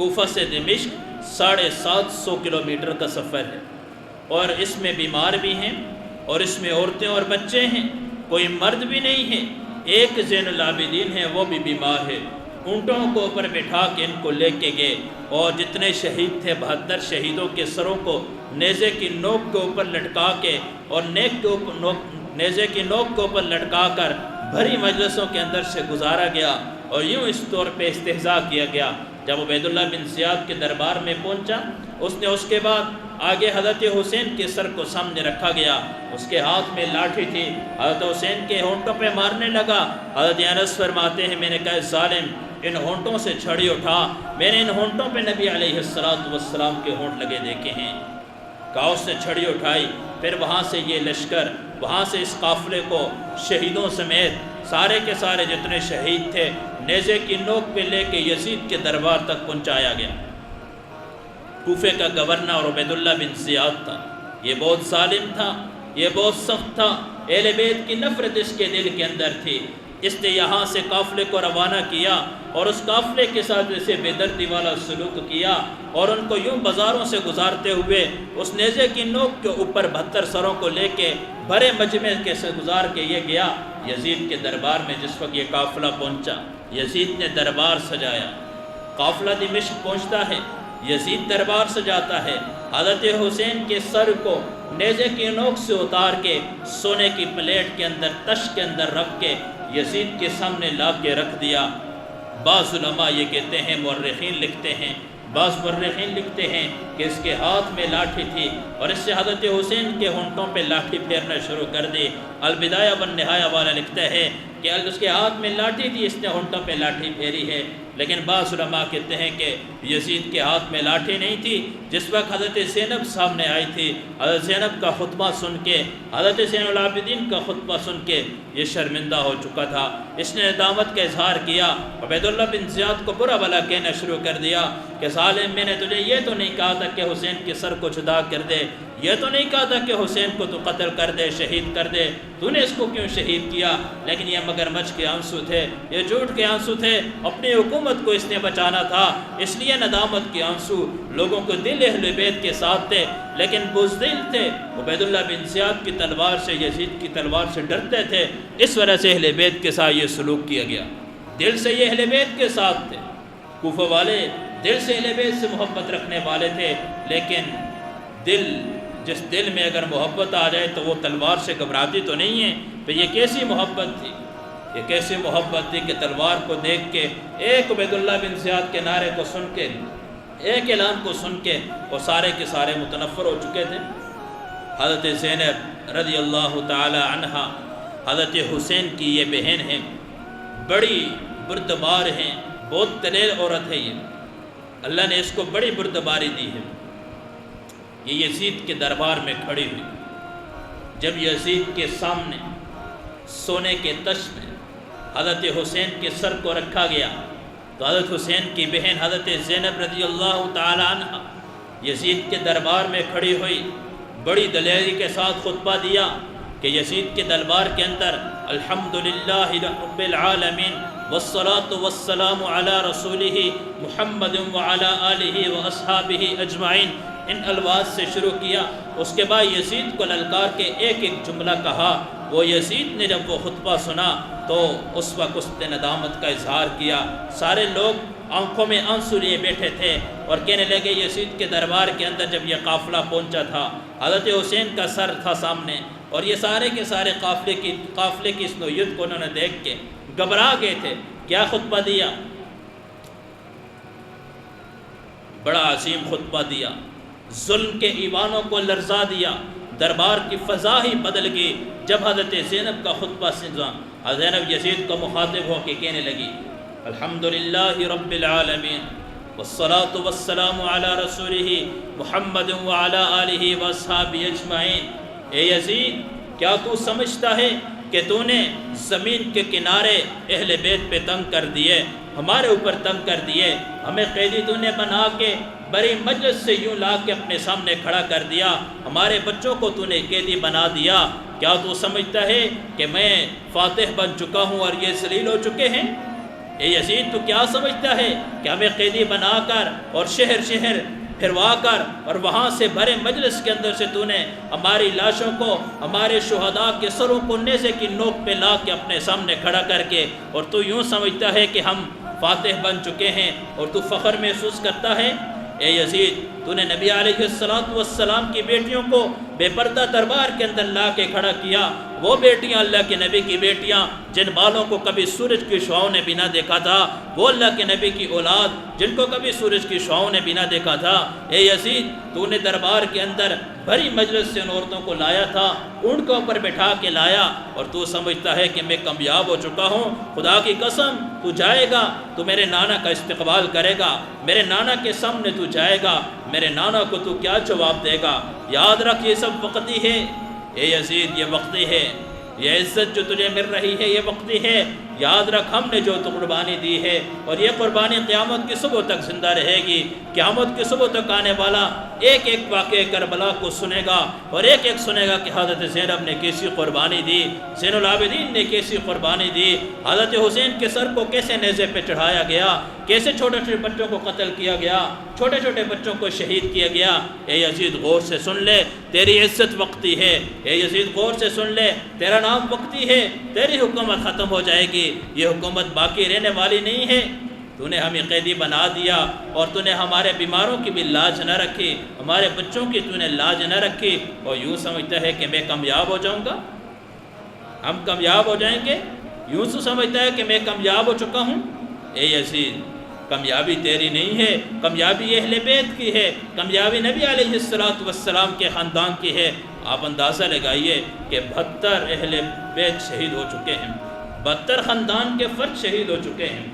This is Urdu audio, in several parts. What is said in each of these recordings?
کوفہ سے دمشق 750 کلومیٹر کا سفر ہے، اور اس میں بیمار بھی ہیں اور اس میں عورتیں اور بچے ہیں، کوئی مرد بھی نہیں ہے، ایک زین العابدین ہے وہ بھی بیمار ہے۔ اونٹوں کو اوپر بٹھا کے ان کو لے کے گئے، اور جتنے شہید تھے 72 شہیدوں کے سروں کو نیزے کی نوک کے اوپر لٹکا کے اور نیزے کی نوک کے اوپر لٹکا کر بھری مجلسوں کے اندر سے گزارا گیا، اور یوں اس طور پہ استہزاء کیا گیا۔ جب عبیداللہ بن زیاد کے دربار میں پہنچا، اس کے بعد آگے حضرت حسین کے سر کو سامنے رکھا گیا، اس کے ہاتھ میں لاٹھی تھی، حضرت حسین کے ہونٹوں پہ مارنے لگا۔ حضرت انس فرماتے ہیں میں نے کہا ظالم، ان ہونٹوں سے چھڑی اٹھا، میں نے ان ہونٹوں پہ نبی علیہ السلام کے ہونٹ لگے دیکھے ہیں۔ کہا اس نے چھڑی اٹھائی، پھر وہاں سے یہ لشکر، وہاں سے اس قافلے کو شہیدوں سمیت سارے کے سارے جتنے شہید تھے نیزے کی نوک پہ لے کے یزید کے دربار تک پہنچایا گیا۔ کوفے کا گورنر عبیداللہ بن زیاد تھا، یہ بہت ظالم تھا، یہ بہت سخت تھا، اہل بیت کی نفرت اس کے دل کے اندر تھی۔ اس نے یہاں سے قافلے کو روانہ کیا اور اس قافلے کے ساتھ اسے بے دردی والا سلوک کیا، اور ان کو یوں بازاروں سے گزارتے ہوئے اس نیزے کی نوک کے اوپر 72 سروں کو لے کے بڑے مجمع کے سے گزار کے یہ گیا یزید کے دربار میں۔ جس وقت یہ قافلہ پہنچا، یزید نے دربار سجایا، قافلہ دمشق پہنچتا ہے، یزید دربار سجاتا ہے، حضرت حسین کے سر کو نیزے کی نوک سے اتار کے سونے کی پلیٹ کے اندر تش کے اندر رکھ کے یزید کے سامنے لا کے رکھ دیا۔ بعض علماء یہ کہتے ہیں، مورخین لکھتے ہیں، بعض مورخین لکھتے ہیں کہ اس کے ہاتھ میں لاٹھی تھی اور اس سے حضرت حسین کے ہونٹوں پہ لاٹھی پھیرنا شروع کر دی۔ البدایہ والنہایہ والا لکھتا ہے کہ اس کے ہاتھ میں لاٹھی تھی، اس نے ہونٹوں پہ لاٹھی پھیری ہے، لیکن بعض علماء کہتے ہیں کہ یزید کے ہاتھ میں لاٹھی نہیں تھی۔ جس وقت حضرت زینب سامنے آئی تھی، حضرت زینب کا خطبہ سن کے، حضرت زین العابدین کا خطبہ سن کے یہ شرمندہ ہو چکا تھا، اس نے ندامت کا اظہار کیا، عبیداللہ بن زیاد کو برا بھلا کہنا شروع کر دیا کہ ظالم، میں نے تجھے یہ تو نہیں کہا تھا کہ حسین کے سر کو جدا کر دے، یہ تو نہیں کہا تھا کہ حسین کو تو قتل کر دے، شہید کر دے، تو نے اس کو کیوں شہید کیا؟ لیکن یہ مگرمچھ کے آنسو تھے، یہ جھوٹ کے آنسو تھے، اپنی حکومت کو اس نے بچانا تھا، اس لیے ندامت کے آنسو۔ لوگوں کو دل اہل بیت کے ساتھ تھے لیکن بزدل تھے، عبیداللہ بن زیاد کی تلوار سے، یزید کی تلوار سے ڈرتے تھے، اس وجہ سے اہل بیت کے ساتھ یہ سلوک کیا گیا۔ دل سے یہ اہل بیت کے ساتھ تھے، کوفہ والے دل سے اہل بیت سے محبت رکھنے والے تھے، لیکن جس دل میں اگر محبت آ جائے تو وہ تلوار سے گھبراتی تو نہیں ہے۔ تو یہ کیسی محبت تھی، یہ کیسی محبت تھی کہ تلوار کو دیکھ کے، ایک عبیداللہ بن زیاد کے نعرے کو سن کے، ایک اعلان کو سن کے وہ سارے کے سارے متنفر ہو چکے تھے۔ حضرت زینب رضی اللہ تعالی عنہا حضرت حسین کی یہ بہن ہیں، بڑی بردبار ہیں، بہت دلیر عورت ہے یہ، اللہ نے اس کو بڑی بردباری دی ہے۔ یہ یزید کے دربار میں کھڑی ہوئی، جب یزید کے سامنے سونے کے تش میں حضرت حسین کے سر کو رکھا گیا تو حضرت حسین کی بہن حضرت زینب رضی اللہ تعالی عنہ یزید کے دربار میں کھڑی ہوئی، بڑی دلیری کے ساتھ خطبہ دیا کہ یزید کے دربار کے اندر الحمدللہ رب العالمین والصلاة والسلام علی رسولہ محمد وعلی آلہ واصحابہ اجمعین، ان الفاظ سے شروع کیا۔ اس کے بعد یزید کو للکار کے ایک ایک جملہ کہا۔ وہ یزید نے جب وہ خطبہ سنا تو اس وقت اس نے ندامت کا اظہار کیا۔ سارے لوگ آنکھوں میں آنسو لیے بیٹھے تھے اور کہنے لگے یزید کے دربار کے اندر جب یہ قافلہ پہنچا تھا، حضرت حسین کا سر تھا سامنے، اور یہ سارے کے سارے قافلے کی اس نوعیت کو انہوں نے دیکھ کے گھبرا گئے تھے۔ کیا خطبہ دیا؟ بڑا عظیم خطبہ دیا، ظلم کے ایوانوں کو لرزا دیا، دربار کی فضا ہی بدل گئی جب حضرت زینب کا خطبہ سنا۔ زینب یزید کو مخاطب ہو کے کہنے لگی الحمدللہ رب العالمین والصلاة والسلام علی رسولہ محمد وعلی آلہ واصحابہ اجمعین۔ اے یزید، کیا تو سمجھتا ہے کہ تو نے زمین کے کنارے اہل بیت پہ تنگ کر دیے، ہمارے اوپر تنگ کر دیے، ہمیں قیدی تو نے بنا کے بڑی مجلس سے یوں لا کے اپنے سامنے کھڑا کر دیا، ہمارے بچوں کو تو نے قیدی بنا دیا، کیا تو سمجھتا ہے کہ میں فاتح بن چکا ہوں اور یہ ذلیل ہو چکے ہیں؟ اے یزید تو کیا سمجھتا ہے کہ ہمیں قیدی بنا کر اور شہر شہر پھروا کر اور وہاں سے بھرے مجلس کے اندر سے تو نے ہماری لاشوں کو، ہمارے شہداء کے سروں کو نیزے کی نوک پہ لا کے اپنے سامنے کھڑا کر کے، اور تو یوں سمجھتا ہے کہ ہم فاتح بن چکے ہیں اور تو فخر محسوس کرتا ہے؟ اے یزید تو نے نبی علیہ السلام کی بیٹیوں کو بے پردہ دربار کے اندر لا کے کھڑا کیا، وہ بیٹیاں اللہ کے نبی کی بیٹیاں جن بالوں کو کبھی سورج کی شعاؤں نے بھی نہ دیکھا تھا، وہ اللہ کے نبی کی اولاد جن کو کبھی سورج کی شعاؤں نے بھی نہ دیکھا تھا۔ اے یزید تو نے دربار کے اندر بھری مجلس سے ان عورتوں کو لایا تھا، اونٹ کے اوپر بٹھا کے لایا، اور تو سمجھتا ہے کہ میں کامیاب ہو چکا ہوں۔ خدا کی قسم تو جائے گا تو میرے نانا کا استقبال کرے گا، میرے نانا کے سامنے تو جائے گا، میرے نانا کو تو کیا جواب دے گا؟ یاد رکھ یہ سب وقتی ہے اے یزید، یہ وقتی ہے، یہ عزت جو تجھے مل رہی ہے یہ وقتی ہے۔ یاد رکھ ہم نے جو تو قربانی دی ہے اور یہ قربانی قیامت کی صبح تک زندہ رہے گی۔ قیامت کی صبح تک آنے والا ایک ایک واقعہ کربلا کو سنے گا اور ایک ایک سنے گا کہ حضرت زینب نے کیسی قربانی دی، زین العابدین نے کیسی قربانی دی، حضرت حسین کے سر کو کیسے نیزے پہ چڑھایا گیا، کیسے چھوٹے چھوٹے بچوں کو قتل کیا گیا، چھوٹے چھوٹے بچوں کو شہید کیا گیا۔ اے یزید غور سے سن لے، تیری عزت وقتی ہے۔ اے یزید غور سے سن لے، تیرا نام وقتی ہے، تیری حکومت ختم ہو جائے گی، یہ حکومت باقی رہنے والی نہیں ہے۔ تو نے ہمیں قیدی بنا دیا اور تو نے ہمارے بیماروں کی بھی لاج نہ رکھی، ہمارے بچوں کی تو نے لاج نہ رکھی، اور یوں سمجھتا ہے کہ میں کامیاب ہو جاؤں گا، ہم کامیاب ہو جائیں گے، یوں تو سمجھتا ہے کہ میں کامیاب ہو چکا ہوں۔ اے یزید کامیابی تیری نہیں ہے، کامیابی اہل بیت کی ہے، کامیابی نبی علیہ السلام کے خاندان کی ہے۔ آپ اندازہ لگائیے کہ 72 اہل بیت شہید ہو چکے ہیں، 72 خاندان کے فرد شہید ہو چکے ہیں۔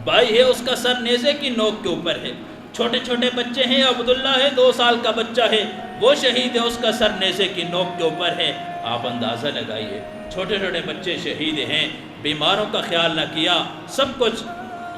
بھائی ہے اس کا سر نیزے کی نوک کے اوپر ہے، چھوٹے چھوٹے بچے ہیں، عبداللہ ہے 2 سال کا بچہ ہے، وہ شہید ہے، اس کا سر نیزے کی نوک کے اوپر ہے۔ آپ اندازہ لگائیے چھوٹے چھوٹے بچے شہید ہیں، بیماروں کا خیال نہ کیا، سب کچھ۔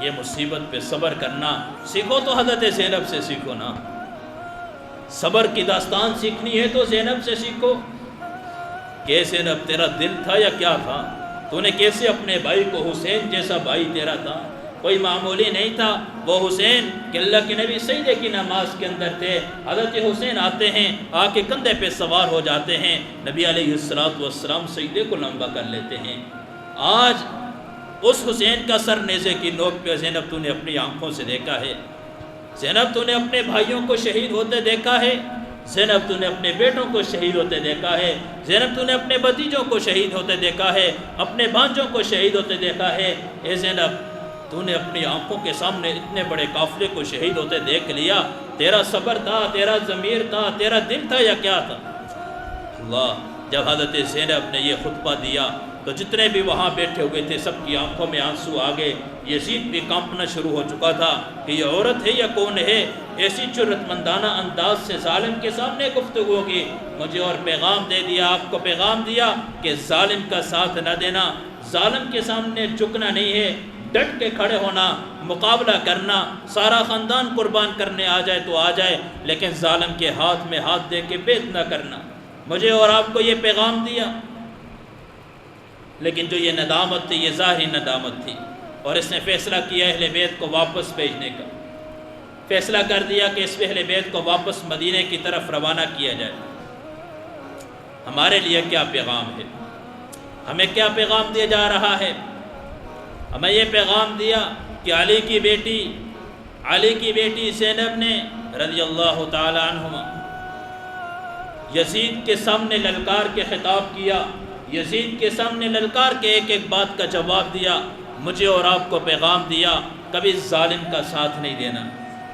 یہ مصیبت پہ صبر کرنا سیکھو تو حضرت زینب سے سیکھو نا، صبر کی داستان سیکھنی ہے تو زینب سے سیکھو۔ کہ زینب تیرا دل تھا یا کیا تھا؟ تو نے کیسے اپنے بھائی کو، حسین جیسا بھائی تیرا تھا، کوئی معمولی نہیں تھا وہ حسین کہ اللہ کے نبی سجدے کی نماز کے اندر تھے، حضرت حسین آتے ہیں، آ کے کندھے پہ سوار ہو جاتے ہیں، نبی علیہ السلام سجدے کو لمبا کر لیتے ہیں۔ آج اس حسین کا سر نیزے کی نوک پہ زینب تو نے اپنی آنکھوں سے دیکھا ہے، زینب تو نے اپنے بھائیوں کو شہید ہوتے دیکھا ہے، زینب تو نے اپنے بیٹوں کو شہید ہوتے دیکھا ہے، زینب تو نے اپنے بھتیجوں کو شہید ہوتے دیکھا ہے، اپنے بھانجوں کو شہید ہوتے دیکھا ہے۔ اے زینب تو نے اپنی آنکھوں کے سامنے اتنے بڑے قافلے کو شہید ہوتے دیکھ لیا، تیرا صبر تھا، تیرا ضمیر تھا، تیرا دل تھا یا کیا تھا؟ اللہ، جب حضرت زینب نے یہ خطبہ دیا تو جتنے بھی وہاں بیٹھے ہوئے تھے سب کی آنکھوں میں آنسو آ گئے، یزید بھی کانپنا شروع ہو چکا تھا کہ یہ عورت ہے یا کون ہے، ایسی جرأت مندانہ انداز سے ظالم کے سامنے گفتگو کی۔ مجھے اور پیغام دے دیا، آپ کو پیغام دیا کہ ظالم کا ساتھ نہ دینا، ظالم کے سامنے جھکنا نہیں ہے، ڈٹ کے کھڑے ہونا، مقابلہ کرنا، سارا خاندان قربان کرنے آ جائے تو آ جائے، لیکن ظالم کے ہاتھ میں ہاتھ دے کے بیت نہ کرنا۔ مجھے اور آپ کو یہ پیغام دیا، لیکن جو یہ ندامت تھی یہ ظاہری ندامت تھی، اور اس نے فیصلہ کیا اہل بیت کو واپس بھیجنے کا، فیصلہ کر دیا کہ اس اہل بیت کو واپس مدینے کی طرف روانہ کیا جائے۔ ہمارے لیے کیا پیغام ہے؟ ہمیں کیا پیغام دیا جا رہا ہے؟ ہمیں یہ پیغام دیا کہ علی کی بیٹی زینب نے رضی اللہ تعالی عنہما یزید کے سامنے للکار کے خطاب کیا، یزید کے سامنے للکار کے ایک ایک بات کا جواب دیا۔ مجھے اور آپ کو پیغام دیا، کبھی ظالم کا ساتھ نہیں دینا،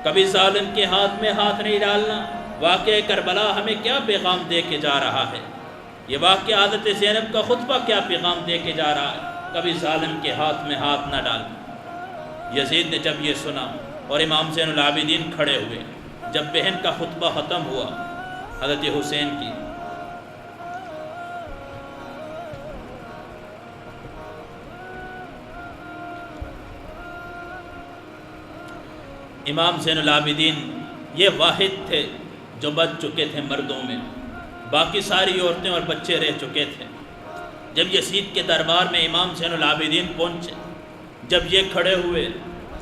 کبھی ظالم کے ہاتھ میں ہاتھ نہیں ڈالنا۔ واقعہ کربلا ہمیں کیا پیغام دے کے جا رہا ہے؟ یہ واقعہ حضرت زینب کا خطبہ کیا پیغام دے کے جا رہا ہے؟ کبھی ظالم کے ہاتھ میں ہاتھ نہ ڈالنا۔ یزید نے جب یہ سنا اور امام زین العابدین کھڑے ہوئے، جب بہن کا خطبہ ختم ہوا حضرت حسین کی، امام زین العابدین یہ واحد تھے جو بچ چکے تھے مردوں میں، باقی ساری عورتیں اور بچے رہ چکے تھے۔ جب یزید کے دربار میں امام زین العابدین پہنچے، جب یہ کھڑے ہوئے،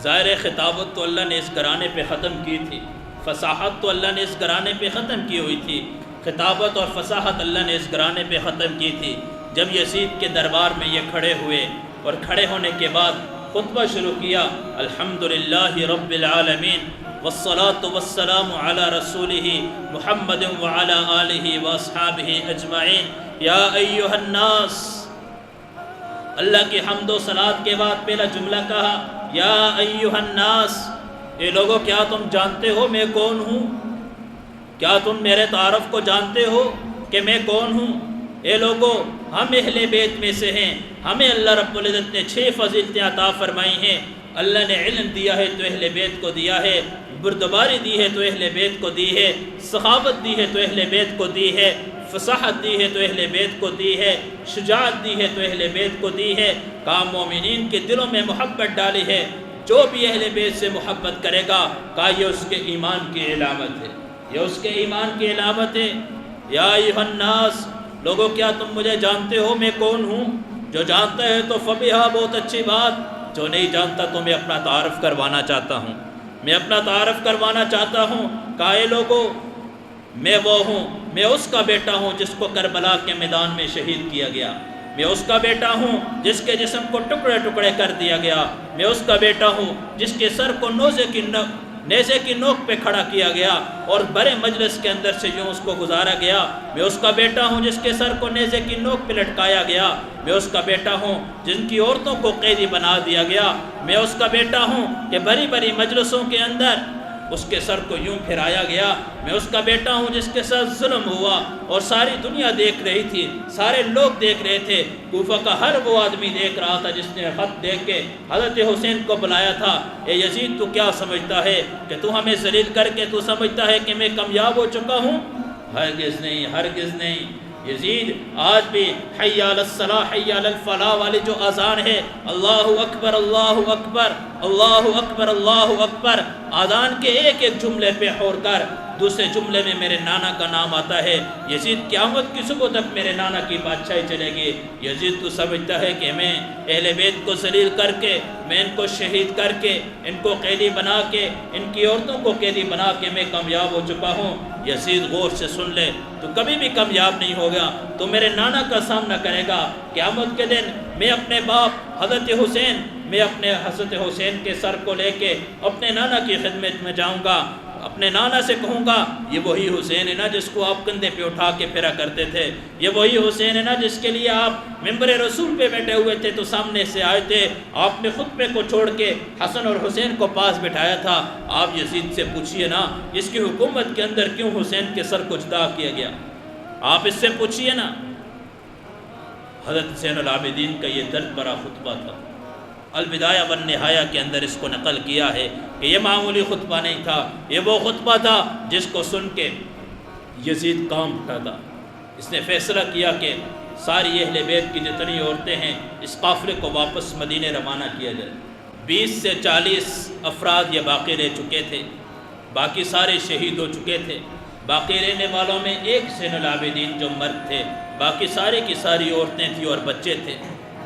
ظاہر خطابت تو اللہ نے اس گھرانے پہ ختم کی تھی، فصاحت تو اللہ نے اس گھرانے پہ ختم کی ہوئی تھی، خطابت اور فصاحت اللہ نے اس گھرانے پہ ختم کی تھی۔ جب یزید کے دربار میں یہ کھڑے ہوئے اور کھڑے ہونے کے بعد خطبہ شروع کیا، الحمدللہ رب العالمین والصلاة والسلام علی رسولہ محمد وعلی آلہ واصحابہ اجمعین، یا ایہا الناس، اللہ کی حمد و صلاۃ کے بعد پہلا جملہ کہا، یا ایہا الناس، اے لوگو کیا تم جانتے ہو میں کون ہوں؟ کیا تم میرے تعارف کو جانتے ہو کہ میں کون ہوں؟ اے لوگو، ہم اہل بیت میں سے ہیں، ہمیں اللہ رب العزت نے 6 فضیلتیں عطا فرمائی ہیں۔ اللہ نے علم دیا ہے تو اہل بیت کو دیا ہے، بردباری دی ہے تو اہل بیت کو دی ہے، سخاوت دی ہے تو اہل بیت کو دی ہے، فصاحت دی ہے تو اہل بیت کو دی ہے، شجاعت دی ہے تو اہل بیت کو دی ہے۔ کام مومنین کے دلوں میں محبت ڈالی ہے، جو بھی اہل بیت سے محبت کرے گا کہا یہ اس کے ایمان کی علامت ہے، یہ اس کے ایمان کی علامت ہے۔ یا ایھا الناس، لوگوں کیا تم مجھے جانتے ہو میں کون ہوں؟ جو جانتا ہے تو فبہا، بہت اچھی بات، جو نہیں جانتا تو میں اپنا تعارف کروانا چاہتا ہوں، میں اپنا تعارف کروانا چاہتا ہوں۔ کہا اے لوگوں، میں وہ ہوں، میں اس کا بیٹا ہوں جس کو کربلا کے میدان میں شہید کیا گیا، میں اس کا بیٹا ہوں جس کے جسم کو ٹکڑے ٹکڑے کر دیا گیا، میں اس کا بیٹا ہوں جس کے سر کو نیزے کی نوک پہ کھڑا کیا گیا اور بڑے مجلس کے اندر سے یوں اس کو گزارا گیا، میں اس کا بیٹا ہوں جس کے سر کو نیزے کی نوک پہ لٹکایا گیا، میں اس کا بیٹا ہوں جن کی عورتوں کو قیدی بنا دیا گیا، میں اس کا بیٹا ہوں کہ بڑی بڑی مجلسوں کے اندر اس کے سر کو یوں پھرایا گیا، میں اس کا بیٹا ہوں جس کے ساتھ ظلم ہوا اور ساری دنیا دیکھ رہی تھی، سارے لوگ دیکھ رہے تھے، کوفہ کا ہر وہ آدمی دیکھ رہا تھا جس نے خط دیکھ کے حضرت حسین کو بلایا تھا، اے یزید تو کیا سمجھتا ہے کہ تو ہمیں ذلیل کر کے تو سمجھتا ہے کہ میں کامیاب ہو چکا ہوں؟ ہرگز نہیں، ہرگز نہیں۔ یزید آج بھی حی علی الصلاح حی علی الفلاح والی جو اذان ہے، اللہ اکبر اللہ اکبر اللہ اکبر اللہ اکبر، اذان کے ایک ایک جملے پہ ہو کر دوسرے جملے میں میرے نانا کا نام آتا ہے۔ یزید قیامت کی صبح تک میرے نانا کی بادشاہی چلے گی۔ یزید تو سمجھتا ہے کہ میں اہل بیت کو ذلیل کر کے، میں ان کو شہید کر کے، ان کو قیدی بنا کے، ان کی عورتوں کو قیدی بنا کے میں کامیاب ہو چکا ہوں۔ یزید غور سے سن لے، تو کبھی بھی کامیاب نہیں ہوگا، تو میرے نانا کا سامنا کرے گا قیامت کے دن۔ میں اپنے باپ حضرت حسین، میں اپنے حضرت حسین کے سر کو لے کے اپنے نانا کی خدمت میں جاؤں گا، اپنے نانا سے کہوں گا یہ وہی حسین ہے نا جس کو آپ کندھے پہ اٹھا کے پھرا کرتے تھے، یہ وہی حسین ہے نا جس کے لیے آپ ممبر رسول پہ بیٹھے ہوئے تھے تو سامنے سے آئے تھے، آپ نے خطبے کو چھوڑ کے حسن اور حسین کو پاس بٹھایا تھا۔ آپ یزید سے پوچھئے نا اس کی حکومت کے اندر کیوں حسین کے سر کو جدا کیا گیا، آپ اس سے پوچھئے نا۔ حضرت زین العابدین کا یہ درد بھرا خطبہ تھا، البدایہ والنہایہ کے اندر اس کو نقل کیا ہے کہ یہ معمولی خطبہ نہیں تھا، یہ وہ خطبہ تھا جس کو سن کے یزید کام اٹھا تھا۔ اس نے فیصلہ کیا کہ ساری اہل بیت کی جتنی عورتیں ہیں اس قافلے کو واپس مدینے روانہ کیا جائے۔ 20 سے 40 افراد یہ باقی رہ چکے تھے، باقی سارے شہید ہو چکے تھے۔ باقی رہنے والوں میں ایک زین العابدین جو مرد تھے، باقی سارے کی ساری عورتیں تھیں اور بچے تھے۔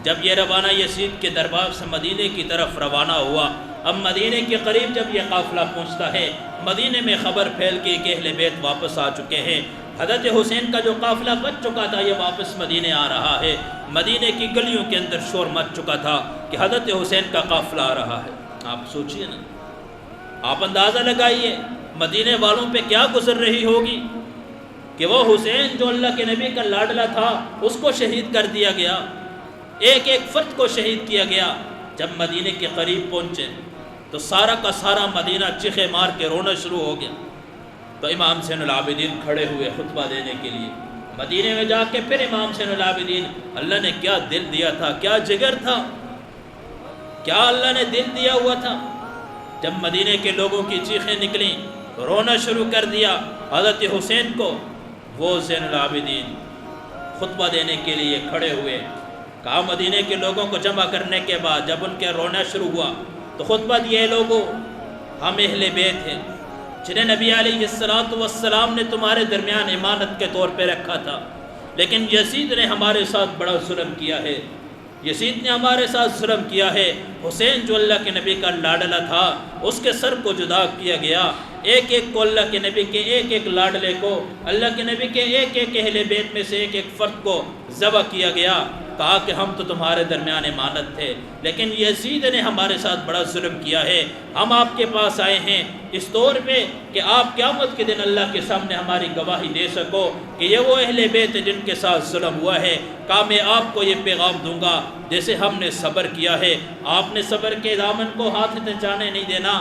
جب یہ روانہ یزید کے دربار سے مدینے کی طرف روانہ ہوا، اب مدینے کے قریب جب یہ قافلہ پہنچتا ہے، مدینے میں خبر پھیل گئی کہ اہل بیت واپس آ چکے ہیں۔ حضرت حسین کا جو قافلہ بچ چکا تھا یہ واپس مدینے آ رہا ہے۔ مدینے کی گلیوں کے اندر شور مچ چکا تھا کہ حضرت حسین کا قافلہ آ رہا ہے۔ آپ سوچئے نا، آپ اندازہ لگائیے مدینے والوں پہ کیا گزر رہی ہوگی کہ وہ حسین جو اللہ کے نبی کا لاڈلا تھا اس کو شہید کر دیا گیا، ایک ایک فرد کو شہید کیا گیا۔ جب مدینے کے قریب پہنچے تو سارا کا سارا مدینہ چیخے مار کے رونا شروع ہو گیا۔ تو امام زین العابدین کھڑے ہوئے خطبہ دینے کے لیے۔ مدینے میں جا کے پھر امام زین العابدین، اللہ نے کیا دل دیا تھا، کیا جگر تھا، کیا اللہ نے دل دیا ہوا تھا۔ جب مدینے کے لوگوں کی چیخیں نکلیں تو رونا شروع کر دیا حضرت حسین کو۔ وہ زین العابدین خطبہ دینے کے لیے کھڑے ہوئے۔ کہا مدینے کے لوگوں کو جمع کرنے کے بعد جب ان کے رونا شروع ہوا تو خطبہ دیا، لوگوں ہم اہل بیت ہیں جنہیں نبی علیہ السلام نے تمہارے درمیان امانت کے طور پہ رکھا تھا، لیکن یزید نے ہمارے ساتھ بڑا ظلم کیا ہے، یزید نے ہمارے ساتھ ظلم کیا ہے۔ حسین جو اللہ کے نبی کا لاڈلا تھا، اس کے سر کو جدا کیا گیا۔ ایک ایک کو اللہ کے نبی کے ایک ایک لاڈلے کو، اللہ کے نبی کے ایک ایک اہل بیت میں سے ایک ایک فرد کو ذبح کیا گیا۔ کہا کہ ہم تو تمہارے درمیان امانت تھے، لیکن یزید نے ہمارے ساتھ بڑا ظلم کیا ہے۔ ہم آپ کے پاس آئے ہیں اس طور پہ کہ آپ قیامت کے دن اللہ کے سامنے ہماری گواہی دے سکو کہ یہ وہ اہل بیت جن کے ساتھ ظلم ہوا ہے۔ کہا میں آپ کو یہ پیغام دوں گا، جیسے ہم نے صبر کیا ہے، آپ نے صبر کے دامن کو ہاتھ میں جانے نہیں دینا،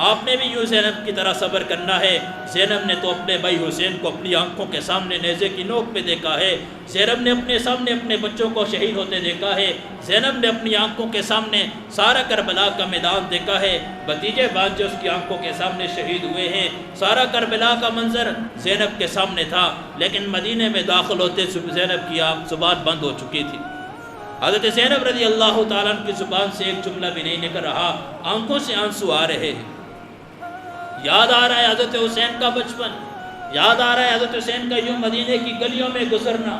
آپ نے بھی یوں زینب کی طرح صبر کرنا ہے۔ زینب نے تو اپنے بھائی حسین کو اپنی آنکھوں کے سامنے نیزے کی نوک پہ دیکھا ہے، زینب نے اپنے سامنے اپنے بچوں کو شہید ہوتے دیکھا ہے، زینب نے اپنی آنکھوں کے سامنے سارا کربلا کا میدان دیکھا ہے، بھتیجے بھانجے اس کی آنکھوں کے سامنے شہید ہوئے ہیں، سارا کربلا کا منظر زینب کے سامنے تھا۔ لیکن مدینے میں داخل ہوتے زینب کی زبان بند ہو چکی تھی۔ حضرت زینب رضی اللہ تعالیٰ عنہ کی زبان سے ایک جملہ بھی نہیں نکل رہا، آنکھوں سے آنسو آ رہے ہیں۔ یاد آ رہا ہے حضرت حسین کا بچپن، یاد آ رہا ہے حضرت حسین کا یوں مدینے کی گلیوں میں گزرنا۔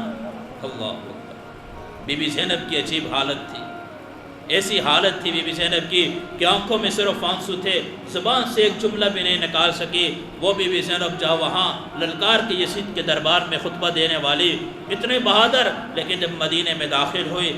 اللہ اکبر۔ بی بی زینب کی عجیب حالت تھی، ایسی حالت تھی بی بی زینب کی کہ آنکھوں میں صرف آنسو تھے، زبان سے ایک جملہ بھی نہیں نکال سکی۔ وہ بی بی زینب جہاں وہاں للکار کے یزید کے دربار میں خطبہ دینے والی، اتنے بہادر، لیکن جب مدینے میں داخل ہوئی